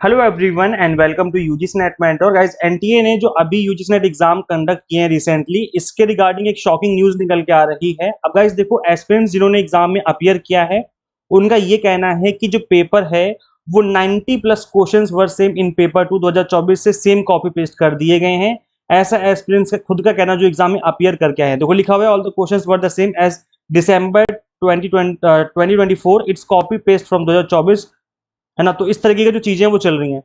Hello everyone and welcome to UGC NET mentor. Guys, NTA ने जो अभी UGC net exam conduct किए हैं रिसेंटली, इसके रिगार्डिंग एक शॉकिंग न्यूज निकल के आ रही है। अब गाइस देखो, एस्पिरेंट्स जिन्होंने एग्जाम में अपीयर किया है, उनका ये कहना है कि जो पेपर है वो 90 plus questions were same in paper 2 2024 से सेम कॉपी पेस्ट कर दिए गए हैं। ऐसा एस्पिरेंट्स का खुद का कहना जो एग्जाम में अपीयर करके आए हैं। देखो लिखा हुआ है, all the questions were the same as December 2024, it's copy paste from 2024, है ना। तो इस तरीके की जो चीजें वो चल रही हैं,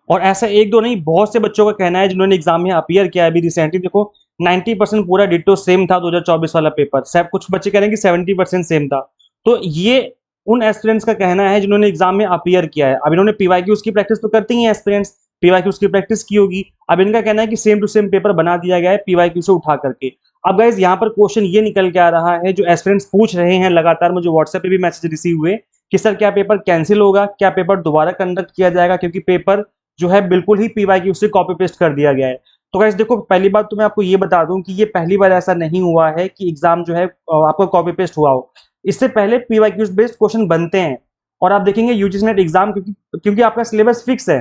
और ऐसा एक दो नहीं, बहुत से बच्चों का कहना है जिन्होंने एग्जाम में अपीयर किया है अभी रिसेंटली। देखो 90% पूरा डिट्टो सेम था 2024 वाला पेपर, सब कुछ बच्चे कह रहे हैं कि 70% सेम था। तो ये उन एस्पिरेंट्स का कहना है जिन्होंने एग्जाम में अपीयर किया है। अब इन्होंने पीवाईक्यूज की प्रैक्टिस तो करती ही एस्पिरेंट्स, पीवाईक्यूज की प्रैक्टिस की होगी। अब इनका कहना है कि सेम टू सेम पेपर बना दिया गया है पीवाईक्यू से उठा करके। अब गाइज यहाँ पर क्वेश्चन ये निकल के आ रहा है, जो एस्पिरेंट्स पूछ रहे हैं लगातार, मुझे व्हाट्सएप पे भी मैसेज रिसीव हुए कि सर क्या पेपर कैंसिल होगा, क्या पेपर दोबारा कंडक्ट किया जाएगा, क्योंकि पेपर जो है बिल्कुल ही पीवाईक्यू से कॉपी पेस्ट कर दिया गया है। तो गाइस देखो, पहली बात तो मैं आपको ये बता दूं कि ये पहली बार ऐसा नहीं हुआ है कि एग्जाम जो है आपका कॉपी पेस्ट हुआ हो। इससे पहले पीवाईक्यू बेस्ड क्वेश्चन बनते हैं, और आप देखेंगे यूजीसी नेट एग्जाम, क्योंकि आपका सिलेबस फिक्स है।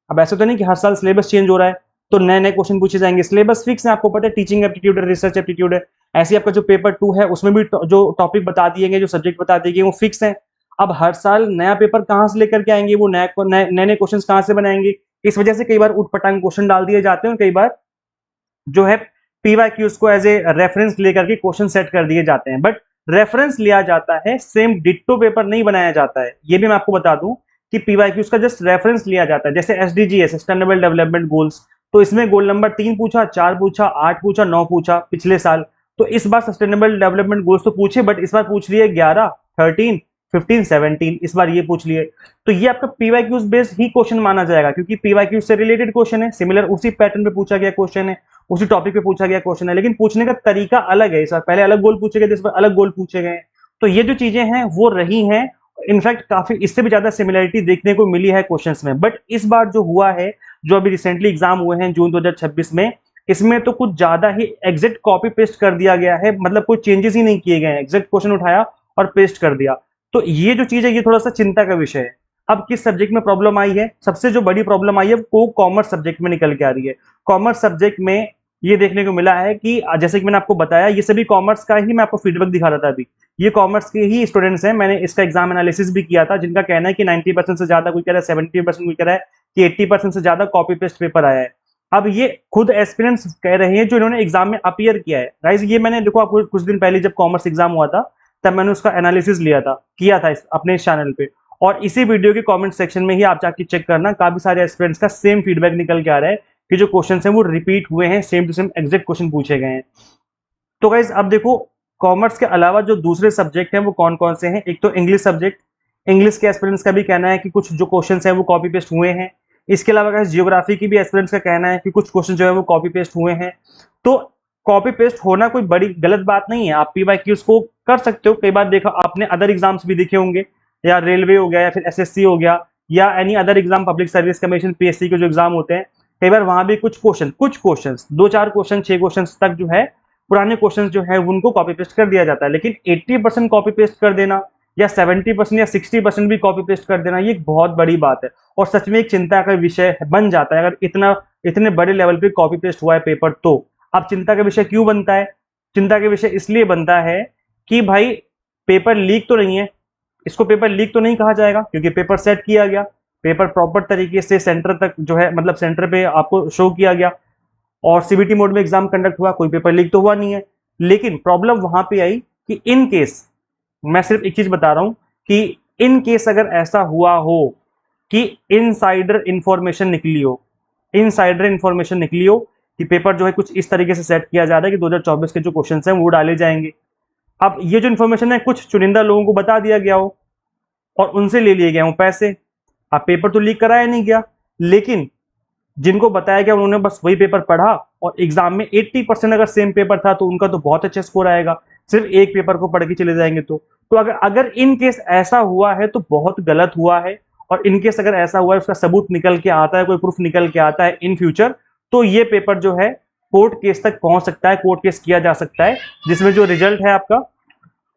अब ऐसा तो नहीं कि हर साल सिलेबस चेंज हो रहा है तो नए नए क्वेश्चन पूछे जाएंगे। सिलेबस फिक्स है, आपको पता है, टीचिंग एप्टीट्यूड है, रिसर्च एप्टीट्यूड है। ऐसे आपका जो पेपर 2 है उसमें भी जो टॉपिक बता दिए गए, जो सब्जेक्ट बता दिए गए, वो फिक्स है। अब हर साल नया पेपर कहाँ से लेकर के आएंगे, वो नए नए क्वेश्चन कहाँ से बनाएंगे। इस वजह से कई बार उटपटांग क्वेश्चन डाल दिए जाते हैं, कई बार जो है पीवाईक्यूज को एज ए रेफरेंस लेकर के क्वेश्चन सेट कर दिए जाते हैं। बट रेफरेंस लिया जाता है, सेम डिट्टो पेपर नहीं बनाया जाता है। ये भी मैं आपको बता दूं कि पीवाईक्यूज का जस्ट रेफरेंस लिया जाता है। जैसे एसडीजी है, सस्टेनेबल डेवलपमेंट गोल्स, तो इसमें गोल नंबर 3 पूछा, 4 पूछा, 8 पूछा, 9 पूछा पिछले साल। तो इस बार सस्टेनेबल डेवलपमेंट गोल्स तो पूछे, बट इस बार पूछ लिए 11, 13, 15, 17, इस बार ये पूछ लिए। तो ये आपका पीवाईक्यूज बेस्ड ही क्वेश्चन माना जाएगा, क्योंकि पीवाईक्यूज से रिलेटेड क्वेश्चन है, सिमिलर उसी पैटर्न पे पूछा गया क्वेश्चन है, उसी टॉपिक पे पूछा गया क्वेश्चन है, लेकिन पूछने का तरीका अलग है। इस बार पहले अलग गोल पूछे गए, इस बार अलग गोल पूछे गए। तो ये जो चीजें हैं वो रही हैं। इनफैक्ट काफी इससे भी ज्यादा सिमिलरिटी देखने को मिली है क्वेश्चंस में। बट इस बार जो हुआ है, जो अभी रिसेंटली एग्जाम हुए हैं जून 2026 में, इसमें तो कुछ ज्यादा ही एग्जैक्ट कॉपी पेस्ट कर दिया गया है। मतलब कोई चेंजेस ही नहीं किए गए हैं, एग्जैक्ट क्वेश्चन उठाया और पेस्ट कर दिया। तो ये जो चीज है ये थोड़ा सा चिंता का विषय है। अब किस सब्जेक्ट में प्रॉब्लम आई है, सबसे जो बड़ी प्रॉब्लम आई है वो कॉमर्स सब्जेक्ट में निकल के आ रही है। कॉमर्स सब्जेक्ट में ये देखने को मिला है कि जैसे कि मैंने आपको बताया, ये सभी कॉमर्स का ही मैं आपको फीडबैक दिखा रहा था अभी। ये कॉमर्स के ही स्टूडेंट्स हैं, मैंने इसका एग्जाम एनालिसिस भी किया था, जिनका कहना है कि 90% से ज्यादा, कोई कह रहा है 70%, कोई कह रहा है कि 80% से ज्यादा कॉपी पेस्ट पेपर आया है। अब ये खुद एस्पिरेंट्स कह रहे हैं जो इन्होंने एग्जाम में अपीयर किया है। गाइस ये मैंने देखो, आपको कुछ दिन पहले जब कॉमर्स एग्जाम हुआ था, तब मैंने उसका एनालिसिस किया था अपने इस चैनल पे। और इसी वीडियो के कमेंट सेक्शन में ही आप जाके चेक करना, काफी सारे एस्पिरेंट्स का सेम फीडबैक निकल के आ रहा है कि जो क्वेश्चंस हैं वो रिपीट हुए हैं, same to same exact question पूछे गए हैं। तो गाइज अब देखो, कॉमर्स के अलावा जो दूसरे सब्जेक्ट हैं वो कौन कौन से हैं। एक तो इंग्लिश सब्जेक्ट, इंग्लिश के एस्पिरेंट्स का भी कहना है कि कुछ जो क्वेश्चंस हैं वो कॉपी पेस्ट हुए हैं। इसके अलावा गाइज जियोग्राफी की भी एस्पिरेंट्स का कहना है कि कुछ क्वेश्चन जो है वो कॉपी पेस्ट हुए हैं। तो कॉपी पेस्ट होना कोई बड़ी गलत बात नहीं है, आप पीवाईक्यूज को कर सकते हो। कई बार देखा आपने, अदर एग्जाम्स भी देखे होंगे, या रेलवे हो गया, या फिर एसएससी हो गया, या any other exam, public service commission, PSC के जो एग्जाम होते हैं, कई बार वहां भी कुछ क्वेश्चन 2-4 क्वेश्चन, 6 क्वेश्चन तक जो है पुराने क्वेश्चन जो है उनको कॉपी पेस्ट कर दिया जाता है। लेकिन 80% कॉपी पेस्ट कर देना, या 70% या 60% भी कॉपी पेस्ट कर देना, ये एक बहुत बड़ी बात है, और सच में एक चिंता का विषय बन जाता है अगर इतने बड़े लेवल पे कॉपी पेस्ट हुआ है पेपर। तो अब चिंता का विषय क्यों बनता है? चिंता का विषय इसलिए बनता है कि भाई पेपर लीक तो नहीं है, इसको पेपर लीक तो नहीं कहा जाएगा, क्योंकि पेपर सेट किया गया, पेपर प्रॉपर तरीके से सेंटर तक जो है, मतलब सेंटर पे आपको शो किया गया, और सीबीटी मोड में एग्जाम कंडक्ट हुआ, कोई पेपर लीक तो हुआ नहीं है। लेकिन प्रॉब्लम वहां पे आई कि इन केस, मैं सिर्फ एक चीज बता रहा हूं कि इन केस अगर ऐसा हुआ हो कि इनसाइडर इंफॉर्मेशन निकली हो, इनसाइडर इंफॉर्मेशन निकली हो कि पेपर जो है कुछ इस तरीके से सेट किया जा रहा है कि 2024 के जो क्वेश्चन हैं वो डाले जाएंगे। अब ये जो इन्फॉर्मेशन है कुछ चुनिंदा लोगों को बता दिया गया हो और उनसे ले लिए गए हों पैसे। अब पेपर तो लीक कराया नहीं गया, लेकिन जिनको बताया गया उन्होंने बस वही पेपर पढ़ा, और एग्जाम में 80% अगर सेम पेपर था तो उनका तो बहुत अच्छा स्कोर आएगा, सिर्फ एक पेपर को पढ़ के चले जाएंगे। तो अगर अगर इन केस ऐसा हुआ है तो बहुत गलत हुआ है। और इन केस अगर ऐसा हुआ है, उसका सबूत निकल के आता है, कोई प्रूफ निकल के आता है इन फ्यूचर, तो ये पेपर जो है कोर्ट केस तक पहुंच सकता है, कोर्ट केस किया जा सकता है, जिसमें जो रिजल्ट है आपका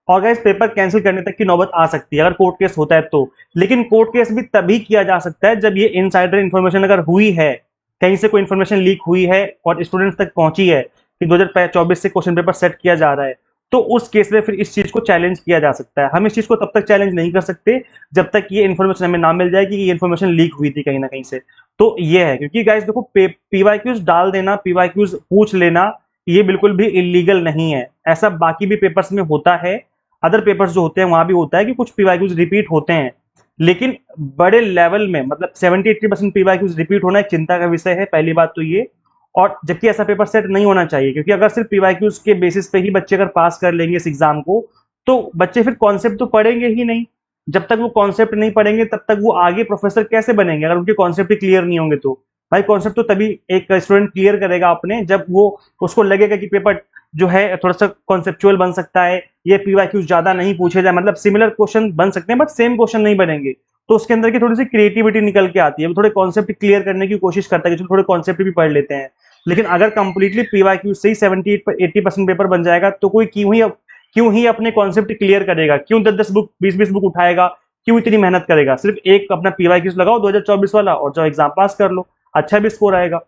और गाइस पेपर कैंसिल करने तक की नौबत आ सकती है अगर कोर्ट केस होता है तो। लेकिन कोर्ट केस भी तभी किया जा सकता है जब ये इनसाइडर इन्फॉर्मेशन अगर हुई है, कहीं से कोई इन्फॉर्मेशन लीक हुई है और स्टूडेंट्स तक पहुंची है कि 2024 से क्वेश्चन पेपर सेट किया जा रहा है, तो उस केस में फिर इस चीज को चैलेंज किया जा सकता है। हम इस चीज को तब तक चैलेंज नहीं कर सकते जब तक ये इन्फॉर्मेशन हमें ना मिल जाए कि ये इन्फॉर्मेशन लीक हुई थी कहीं ना कहीं से। तो ये है, क्योंकि गाइस देखो पीवाईक्यूज डाल देना, पीवाईक्यूज पूछ लेना, ये बिल्कुल भी इलीगल नहीं है। ऐसा बाकी भी पेपर्स में होता है, अदर पेपर्स जो होते हैं वहां भी होता है कि कुछ पीवाईक्यूज रिपीट होते हैं, लेकिन बड़े लेवल में मतलब 70-80% पीवाईक्यूज रिपीट होना एक चिंता का विषय है, पहली बात तो ये। और जबकि ऐसा पेपर सेट नहीं होना चाहिए, क्योंकि अगर सिर्फ पीवाईक्यूज के बेसिस पे ही बच्चे अगर पास कर लेंगे इस एग्जाम को, तो बच्चे फिर कॉन्सेप्ट तो पढ़ेंगे ही नहीं। जब तक वो कॉन्सेप्ट नहीं पढ़ेंगे तब तक वो आगे प्रोफेसर कैसे बनेंगे, अगर उनके कॉन्सेप्ट ही क्लियर नहीं होंगे तो। भाई कॉन्सेप्ट तो तभी एक स्टूडेंट क्लियर करेगा अपने, जब वो उसको लगेगा कि पेपर जो है थोड़ा सा कॉन्सेप्चुअल बन सकता है, ये पीवाईक्यूज ज्यादा नहीं पूछे जाए, मतलब सिमिलर क्वेश्चन बन सकते हैं बट सेम क्वेश्चन नहीं बनेंगे, तो उसके अंदर की थोड़ी सी क्रिएटिविटी निकल के आती है, वो थोड़े कॉन्सेप्ट क्लियर करने की कोशिश करता है कि थोड़े कॉन्सेप्ट भी पढ़ लेते हैं। लेकिन अगर कंप्लीटली पीवाईक्यू से ही 70-80% पेपर बन जाएगा तो कोई क्यों ही अपने कॉन्सेप्ट क्लियर करेगा, क्यों 10-10 बुक 20-20 बुक उठाएगा, क्यों इतनी मेहनत करेगा। सिर्फ एक अपना पीवाईक्यूज लगाओ 2024 वाला और जो एग्जाम पास कर लो, अच्छा भी स्कोर आएगा।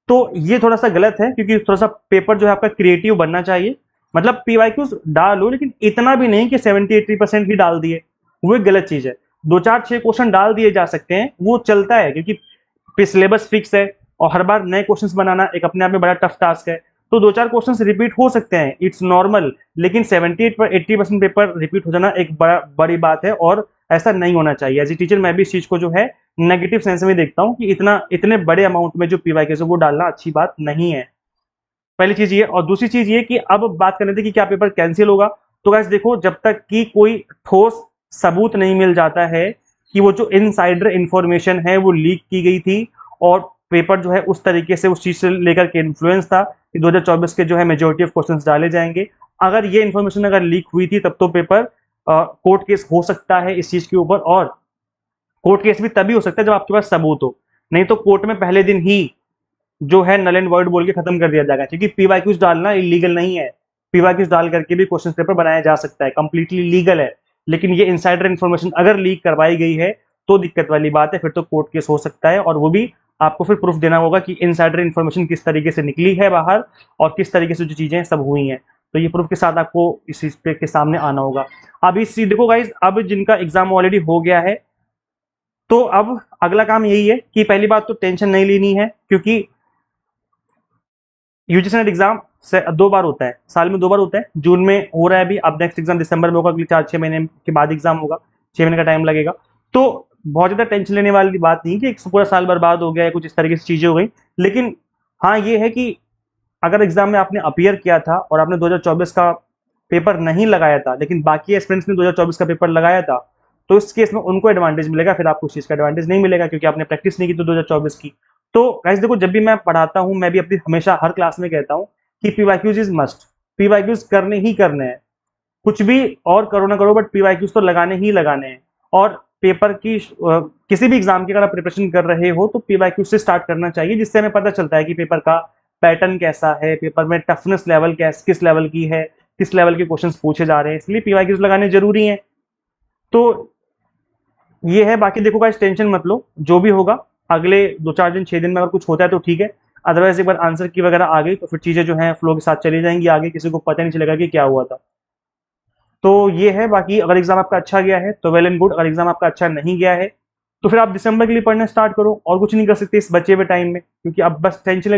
तो ये थोड़ा सा गलत है, क्योंकि थोड़ा सा पेपर जो है आपका क्रिएटिव बनना चाहिए। मतलब पीवाईक्यूज डालो लेकिन इतना भी नहीं कि 70-80% ही डाल दिए, वो एक गलत चीज है। 2-4-6 क्वेश्चन डाल दिए जा सकते हैं, वो चलता है, क्योंकि सिलेबस फिक्स है और हर बार नए क्वेश्चंस बनाना एक अपने आप में बड़ा टफ टास्क है। तो 2-4 क्वेश्चंस रिपीट हो सकते हैं, इट्स नॉर्मल। लेकिन 70-80% पेपर रिपीट हो जाना एक बड़ी बात है और ऐसा नहीं होना चाहिए। एज ए टीचर मैं भी इस चीज को जो है नेगेटिव सेंस में देखता हूँ कि इतने बड़े अमाउंट में जो पीवाईक्यूज है वो डालना अच्छी बात नहीं है। पहली चीज ये। और दूसरी चीज ये कि अब बात करने थे कि क्या पेपर कैंसिल होगा। तो गाइस देखो, जब तक कि कोई ठोस सबूत नहीं मिल जाता है कि वो जो इनसाइडर इंफॉर्मेशन है वो लीक की गई थी और पेपर जो है उस तरीके से उस चीज से लेकर के इन्फ्लुएंस था कि 2024 के जो है मेजोरिटी ऑफ क्वेश्चंस डाले जाएंगे, अगर ये इन्फॉर्मेशन अगर लीक हुई थी तब तो पेपर कोर्ट केस हो सकता है इस चीज के ऊपर। और कोर्ट केस भी तभी हो सकता है जब आपके पास सबूत हो, नहीं तो कोर्ट में पहले दिन ही जो है नल एंड वर्ड बोल के खत्म कर दिया जाएगा, क्योंकि पीवाईक्यूज डालना इलीगल नहीं है। पीवाईक्यूज डाल करके भी क्वेश्चन पेपर बनाया जा सकता है, कंप्लीटली लीगल है। लेकिन ये इनसाइडर इन्फॉर्मेशन अगर लीक करवाई गई है तो दिक्कत वाली बात है, फिर तो कोर्ट केस हो सकता है और वो भी आपको फिर प्रूफ देना होगा कि इनसाइडर इन्फॉर्मेशन किस तरीके से निकली है बाहर और किस तरीके से जो चीजें सब हुई हैं। तो ये प्रूफ के साथ आपको इस चीज पे के सामने आना होगा। अब इस देखो गाइज, अब जिनका एग्जाम ऑलरेडी हो गया है, तो अब अगला काम यही है कि पहली बात तो टेंशन नहीं लेनी है, क्योंकि यूजीसी नेट एग्जाम से 2 बार होता है, साल में 2 बार होता है। जून में हो रहा है अभी, अब नेक्स्ट एग्जाम दिसंबर में होगा, अगले 4-6 महीने के बाद एग्जाम होगा, 6 महीने का टाइम लगेगा। तो बहुत ज्यादा टेंशन लेने वाली बात नहीं कि पूरा साल बर्बाद हो गया है, कुछ इस तरीके से चीजें हो गई। लेकिन हाँ ये है कि अगर एग्जाम में आपने अपियर किया था और आपने 2024 का पेपर नहीं लगाया था, लेकिन बाकी स्टूडेंट्स ने 2024 का पेपर लगाया था, तो इस केस में उनको एडवांटेज मिलेगा, फिर आपको उस चीज का एडवांटेज नहीं मिलेगा क्योंकि आपने प्रैक्टिस नहीं की तो 2024 की। तो गाइस देखो, जब भी मैं पढ़ाता हूं मैं भी अपनी हमेशा हर क्लास में कहता हूं कि पीवाईक्यूज इज मस्ट, पीवाईक्यूज करने ही करने हैं। कुछ भी और करो ना करो बट पीवाईक्यूज तो लगाने ही लगाने हैं। और पेपर की किसी भी एग्जाम की अगर आप प्रिपरेशन कर रहे हो तो पीवाईक्यूज से स्टार्ट करना चाहिए, जिससे हमें पता चलता है कि पेपर का पैटर्न कैसा है, पेपर में टफनेस लेवल किस लेवल की है, किस लेवल के क्वेश्चंस पूछे जा रहे हैं, इसलिए पीवाईक्यूज लगाने जरूरी हैं। तो ये है, बाकी देखो गाइस टेंशन मत लो, जो भी होगा अगले 2-4 दिन 6 दिन में अगर कुछ होता है तो ठीक है, अदरवाइज एक बार आंसर की वगैरह आ गई तो फिर चीजें जो है फ्लो के साथ चली जाएंगी आगे, किसी को पता नहीं चलेगा कि क्या हुआ था। तो ये है। बाकी अगर एग्जाम आपका अच्छा गया है तो वेल एंड गुड, अगर एग्जाम आपका अच्छा नहीं गया है तो फिर आप दिसंबर के लिए पढ़ना स्टार्ट करो, और कुछ नहीं कर सकते इस बचे हुए टाइम में, क्योंकि अब बस टेंशन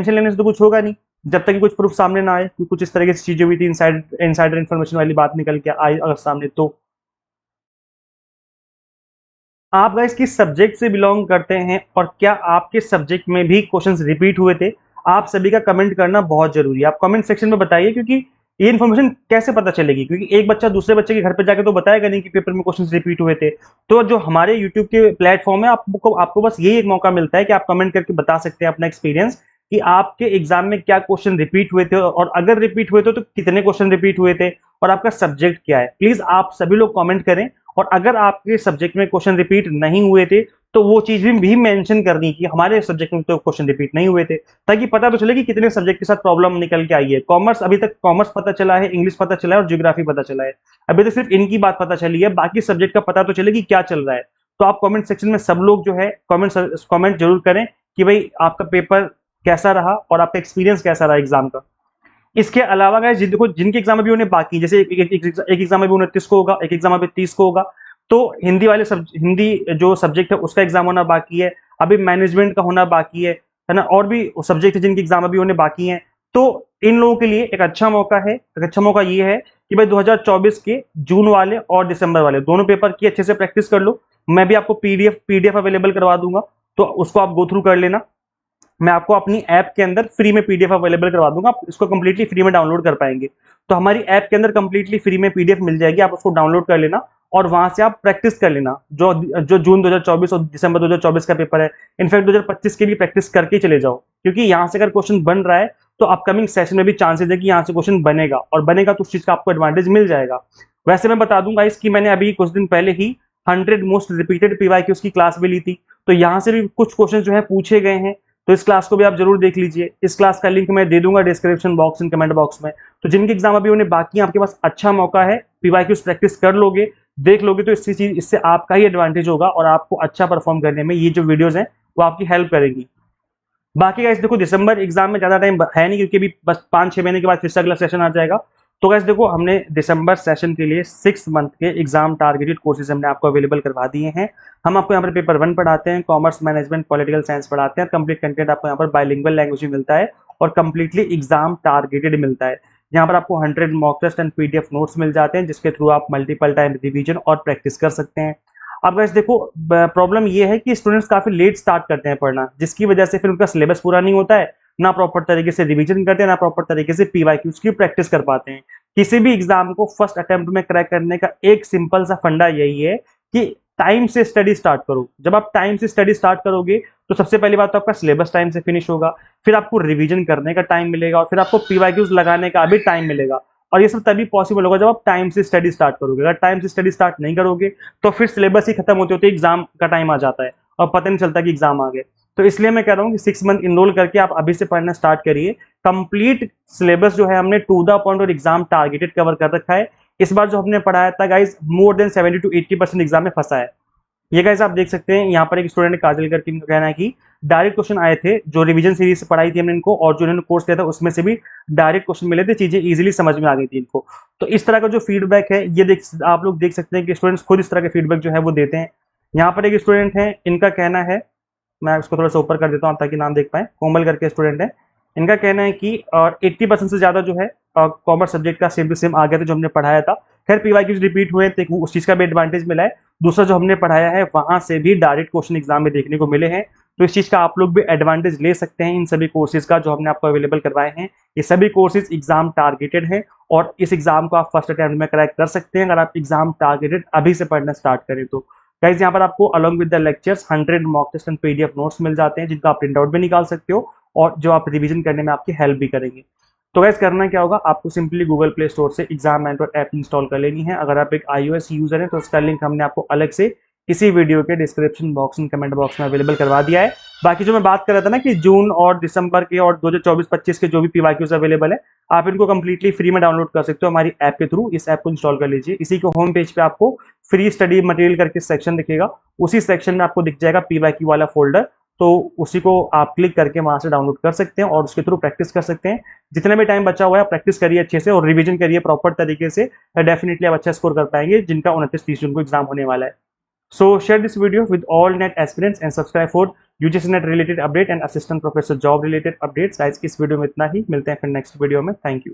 लेने से तो कुछ होगा नहीं जब तक कि कुछ प्रूफ सामने ना आए कि कुछ इस तरीके से चीजें हुई थी, इनसाइडर इन्फॉर्मेशन वाली बात निकल के आई अगर सामने। तो आप गाइस किस सब्जेक्ट से बिलोंग करते हैं और क्या आपके सब्जेक्ट में भी क्वेश्चंस रिपीट हुए थे, आप सभी का कमेंट करना बहुत जरूरी है। आप कमेंट सेक्शन में बताइए, क्योंकि ये इन्फॉर्मेशन कैसे पता चलेगी, क्योंकि एक बच्चा दूसरे बच्चे के घर पे जाके तो बताएगा नहीं कि पेपर में क्वेश्चंस रिपीट हुए थे। तो जो हमारे यूट्यूब के प्लेटफॉर्म है, आपको बस यही एक मौका मिलता है कि आप कमेंट करके बता सकते हैं अपना एक्सपीरियंस कि आपके एग्जाम में क्या क्वेश्चन रिपीट हुए थे, और अगर रिपीट हुए थे तो कितने क्वेश्चन रिपीट हुए थे, और आपका सब्जेक्ट क्या है। प्लीज आप सभी लोग कमेंट करें, और अगर आपके सब्जेक्ट में क्वेश्चन रिपीट नहीं हुए थे तो वो चीज भी मेंशन करनी कि हमारे सब्जेक्ट में तो क्वेश्चन रिपीट नहीं हुए थे, ताकि पता तो चले कि कितने सब्जेक्ट के साथ प्रॉब्लम निकल के आई है। कॉमर्स, अभी तक कॉमर्स पता चला है, इंग्लिश पता चला है और ज्योग्राफी पता चला है, अभी तक सिर्फ इनकी बात पता चली है, बाकी सब्जेक्ट का पता तो चले कि क्या चल रहा है। तो आप कमेंट सेक्शन में सब लोग जो है कमेंट जरूर करें कि भाई आपका पेपर कैसा रहा और आपका एक्सपीरियंस कैसा रहा एग्जाम का। इसके अलावा गाइस देखो, जिनके एग्जाम अभी उन्हें बाकी, जैसे एक एग्जाम अभी 29 को होगा, एक एग्जाम अभी 30 को होगा, तो हिंदी जो सब्जेक्ट है उसका एग्जाम होना बाकी है, अभी मैनेजमेंट का होना बाकी है ना, और भी सब्जेक्ट है जिनके एग्जाम अभी होने बाकी हैं। तो इन लोगों के लिए एक अच्छा मौका है, एक अच्छा मौका ये है कि भाई 2024 के जून वाले और दिसंबर वाले दोनों पेपर की अच्छे से प्रैक्टिस कर लो। मैं भी आपको पीडीएफ अवेलेबल करवा दूंगा, तो उसको आप गो थ्रू कर लेना। मैं आपको अपनी ऐप के अंदर फ्री में पीडीएफ अवेलेबल करवा दूंगा, आप इसको कंप्लीटली फ्री में डाउनलोड कर पाएंगे। तो हमारी ऐप के अंदर कंप्लीटली फ्री में पीडीएफ मिल जाएगी, आप उसको डाउनलोड कर लेना और वहां से आप प्रैक्टिस कर लेना। जो जो जून 2024 और दिसंबर 2024 का पेपर है, इनफैक्ट 2025 के भी प्रैक्टिस करके ही चले जाओ, क्योंकि यहाँ से अगर क्वेश्चन बन रहा है तो अपकमिंग सेशन में भी चांसेस है कि यहाँ से क्वेश्चन बनेगा, और बनेगा तो उस चीज का आपको एडवांटेज मिल जाएगा। वैसे मैं बता दूंगा इसकी, मैंने अभी कुछ दिन पहले ही 100 मोस्ट रिपीटेड पीवाईक्यूज की क्लास भी ली थी, तो यहाँ से भी कुछ क्वेश्चन जो है पूछे गए हैं, तो इस क्लास को भी आप जरूर देख लीजिए। इस क्लास का लिंक मैं दे दूंगा description box and comment box में। तो जिनके एग्जाम अभी उन्हें बाकी है, आपके पास अच्छा मौका है, पीवाईक्यूज प्रैक्टिस कर लोगे, देख लोगे, तो इससे आपका ही एडवांटेज होगा और आपको अच्छा परफॉर्म करने में ये जो वीडियोज हैं वो आपकी हेल्प करेगी। बाकी गाइस देखो, दिसंबर एग्जाम में ज्यादा टाइम है नहीं, क्योंकि अभी बस 5-6 महीने के बाद फिर से अगला सेशन आ जाएगा। तो गाइस देखो, हमने दिसंबर सेशन के लिए 6 मंथ के एग्जाम टारगेटेड कोर्सेज हमने आपको अवेलेबल करवा दिए हैं। हम आपको यहाँ पर पेपर 1 पढ़ाते हैं, कॉमर्स मैनेजमेंट पॉलिटिकल साइंस पढ़ाते हैं, कंप्लीट कंटेंट आपको यहाँ पर बाइलिंगुअल लैंग्वेज में मिलता है और कंप्लीटली एग्जाम टारगेटेड मिलता है। यहाँ पर आपको 100 mock test and PDF notes मिल जाते हैं, जिसके थ्रू आप मल्टीपल टाइम रिवीजन और प्रैक्टिस कर सकते हैं। अब गाइस देखो, प्रॉब्लम ये है कि स्टूडेंट्स काफी लेट स्टार्ट करते हैं पढ़ना, जिसकी वजह से फिर उनका सिलेबस पूरा नहीं होता है, ना प्रॉपर तरीके से रिवीजन करते हैं, ना प्रॉपर तरीके से पीवाईक्यूज की प्रैक्टिस कर पाते हैं। किसी भी एग्जाम को फर्स्ट अटेम्प्ट में क्रैक करने का एक सिंपल सा फंडा यही है कि टाइम से स्टडी स्टार्ट करो। जब आप टाइम से स्टडी स्टार्ट करोगे तो सबसे पहली बात तो आपका सिलेबस टाइम से फिनिश होगा, फिर आपको रिवीजन करने का टाइम मिलेगा और फिर आपको पीवाईक्यूज लगाने का भी टाइम मिलेगा। और ये सब तभी पॉसिबल होगा जब आप टाइम से स्टडी स्टार्ट करोगे। अगर टाइम से स्टडी स्टार्ट नहीं करोगे तो फिर सिलेबस ही खत्म होते होते एग्जाम का टाइम आ जाता है और पता नहीं चलता कि एग्जाम आ गए। तो इसलिए मैं कह रहा हूँ कि 6 मंथ इनरोल करके आप अभी से पढ़ना स्टार्ट करिए। कंप्लीट सिलेबस जो है हमने टू द पॉइंट और एग्जाम टारगेटेड कवर कर रखा है। इस बार जो हमने पढ़ाया था guys, more than 70 to 80% exam में फंसा है। ये गाइस आप देख सकते हैं, यहाँ पर एक स्टूडेंट ने काजल करके इनका कहना है कि डायरेक्ट क्वेश्चन आए थे, जो रिवीजन सीरीज से पढ़ाई थी हमने इनको और जो इन्होंने कोर्स लिया था उसमें से भी डायरेक्ट क्वेश्चन मिले थे, चीजें इजीली समझ में आ गई थी इनको। तो इस तरह का जो फीडबैक है ये आप लोग देख सकते हैं कि स्टूडेंट्स खुद इस तरह के फीडबैक जो है वो देते हैं। यहाँ पर एक स्टूडेंट है, इनका कहना है, मैं उसको थोड़ा सा ऊपर कर देता हूँ ताकि नाम देख पाए, कोमल करके स्टूडेंट है। इनका कहना है कि 80% से ज्यादा जो है कॉमर्स सब्जेक्ट का सेम टू सेम आ गया था जो हमने पढ़ाया था। खैर पीवाईक्यूज रिपीट हुए तो उस चीज का भी एडवांटेज मिला है। दूसरा जो हमने पढ़ाया है वहां से भी डायरेक्ट क्वेश्चन एग्जाम में देखने को मिले हैं, तो इस चीज का आप लोग भी एडवांटेज ले सकते हैं इन सभी कोर्सेज का जो हमने आपको अवेलेबल करवाए हैं। ये सभी कोर्सेज एग्जाम टारगेटेड हैं और इस एग्जाम को आप फर्स्ट अटेम्प्ट में क्रैक कर सकते हैं अगर आप एग्जाम टारगेटेड अभी से पढ़ना स्टार्ट करें तो। गाइस यहाँ पर आपको along with the lectures 100 mock test and PDF notes मिल जाते हैं, जिनका आप प्रिंट आउट भी निकाल सकते हो और जो आप रिवीजन करने में आपकी हेल्प भी करेंगे। तो गाइस करना क्या होगा, आपको सिंपली गूगल प्ले स्टोर से एग्जाम मेंटर ऐप इंस्टॉल कर लेनी है। अगर आप एक iOS यूजर हैं तो उसका लिंक हमने आपको अलग से इसी वीडियो के description box and comment box में अवेलेबल करवा दिया है। बाकी जो मैं बात कर रहा था ना कि जून और दिसंबर के और 2024-25 के जो भी पीवाईक्यूज अवेलेबल है, आप इनको कंप्लीटली फ्री में डाउनलोड कर सकते हो हमारी ऐप के थ्रू। इस ऐप को इंस्टॉल कर लीजिए। इसी के होम पेज पे आपको फ्री स्टडी मटेरियल करके सेक्शन दिखेगा, उसी सेक्शन में आपको दिख जाएगा पीवाईक्यू वाला फोल्डर, तो उसी को आप क्लिक करके वहां से डाउनलोड कर सकते हैं और उसके थ्रू प्रैक्टिस कर सकते हैं। जितना भी टाइम बचा हुआ है प्रैक्टिस करिए अच्छे से और रिवीजन करिए प्रॉपर तरीके से, डेफिनेटली आप अच्छा स्कोर कर पाएंगे जिनका 29-30 जून को एग्जाम होने वाला है। So share this video with all NET aspirants and subscribe for UGC NET related update and assistant professor job related updates। guys इस वीडियो में इतना ही, मिलते हैं फिर नेक्स्ट वीडियो में। Thank you.